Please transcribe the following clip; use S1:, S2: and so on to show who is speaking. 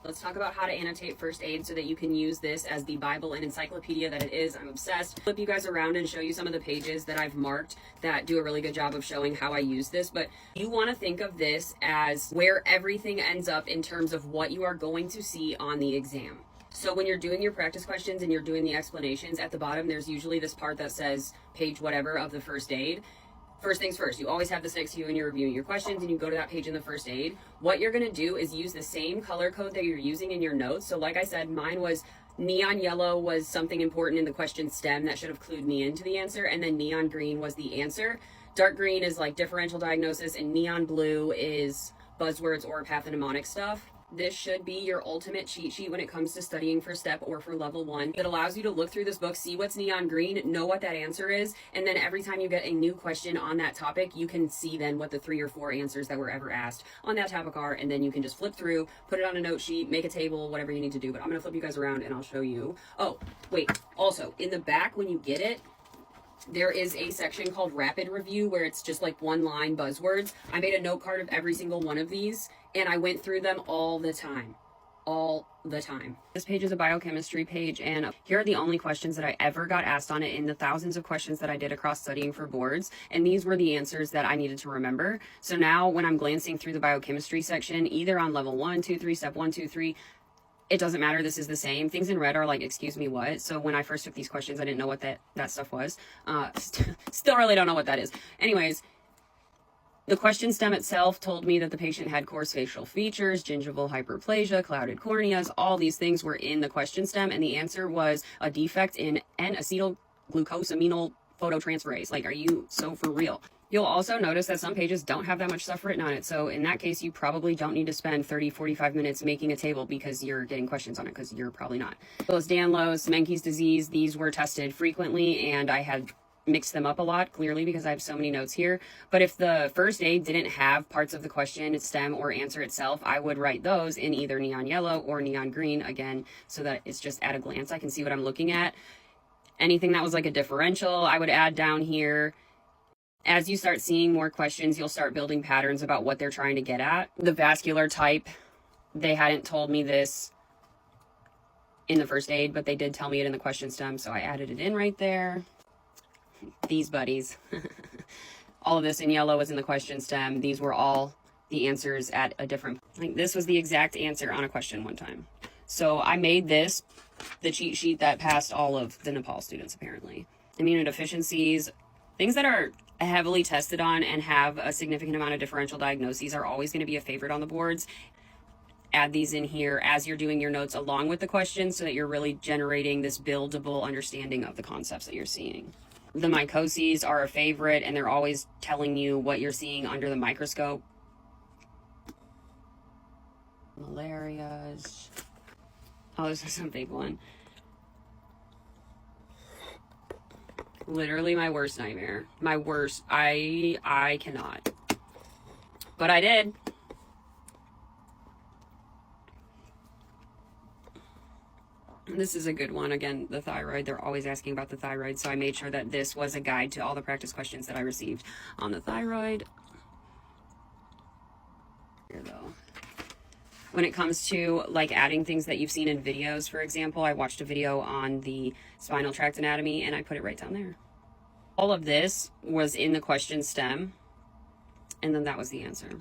S1: Let's talk about how to annotate first aid so that you can use this as the Bible and encyclopedia that it is. I'm obsessed. Flip you guys around and show you some of the pages that I've marked that do a really good job of showing how I use this. But you want to think of this as where everything ends up in terms of what you are going to see on the exam. So when you're doing your practice questions and you're doing the explanations, at the bottom there's usually this part that says page whatever of the first aid. First things first, you always have this next to you when you're reviewing your questions and you go to that page in the first aid. What you're gonna do is use the same color code that you're using in your notes. So like I said, mine was neon yellow was something important in the question stem that should have clued me into the answer, and then neon green was the answer. Dark green is like differential diagnosis, and neon blue is buzzwords or pathognomonic stuff. This should be your ultimate cheat sheet when it comes to studying for STEP or for level 1. It allows you to look through this book, see what's neon green, know what that answer is, and then every time you get a new question on that topic, you can see then what the 3 or 4 answers that were ever asked on that topic are, and then you can just flip through, put it on a note sheet, make a table, whatever you need to do. But I'm gonna flip you guys around and I'll show you. Oh, wait, also, in the back when you get it, there is a section called Rapid Review where it's just like 1-line buzzwords. I made a note card of every single one of these and I went through them all the time. This page is a biochemistry page, and here are the only questions that I ever got asked on it in the thousands of questions that I did across studying for boards, and these were the answers that I needed to remember. So now when I'm glancing through the biochemistry section, either on level 1, 2, 3, step 1, 2, 3, it doesn't matter, this is the same. Things in red are like, excuse me, what? So when I first took these questions, I didn't know what that stuff was. Still really don't know what that is. Anyways, the question stem itself told me that the patient had coarse facial features, gingival hyperplasia, clouded corneas. All these things were in the question stem, and the answer was a defect in N-acetylglucosamine phototransferase. Like, are you so for real? You'll also notice that some pages don't have that much stuff written on it. So in that case, you probably don't need to spend 30, 45 minutes making a table because you're getting questions on it, because you're probably not. Ehlers-Danlos, Menkes disease, these were tested frequently, and I had mixed them up a lot, clearly, because I have so many notes here. But if the first aid didn't have parts of the question, stem, or answer itself, I would write those in either neon yellow or neon green, again, so that it's just at a glance I can see what I'm looking at. Anything that was like a differential, I would add down here. As you start seeing more questions, you'll start building patterns about what they're trying to get at. The vascular type, they hadn't told me this in the first aid, but they did tell me it in the question stem, so I added it in right there. These buddies. All of this in yellow was in the question stem. These were all the answers at a different, like this was the exact answer on a question one time. So I made this the cheat sheet that passed all of the Nepal students, apparently. Immunodeficiencies, things that are heavily tested on and have a significant amount of differential diagnoses are always going to be a favorite on the boards. Add these in here as you're doing your notes along with the questions so that you're really generating this buildable understanding of the concepts that you're seeing. The mycoses are a favorite, and they're always telling you what you're seeing under the microscope. Malarias. Oh, this is a big one. Literally my worst nightmare. My worst. I cannot. But I did. This is a good one. Again, the thyroid. They're always asking about the thyroid, so I made sure that this was a guide to all the practice questions that I received on the thyroid. Here, though. When it comes to like adding things that you've seen in videos, for example, I watched a video on the spinal tract anatomy and I put it right down there. All of this was in the question stem, and then that was the answer.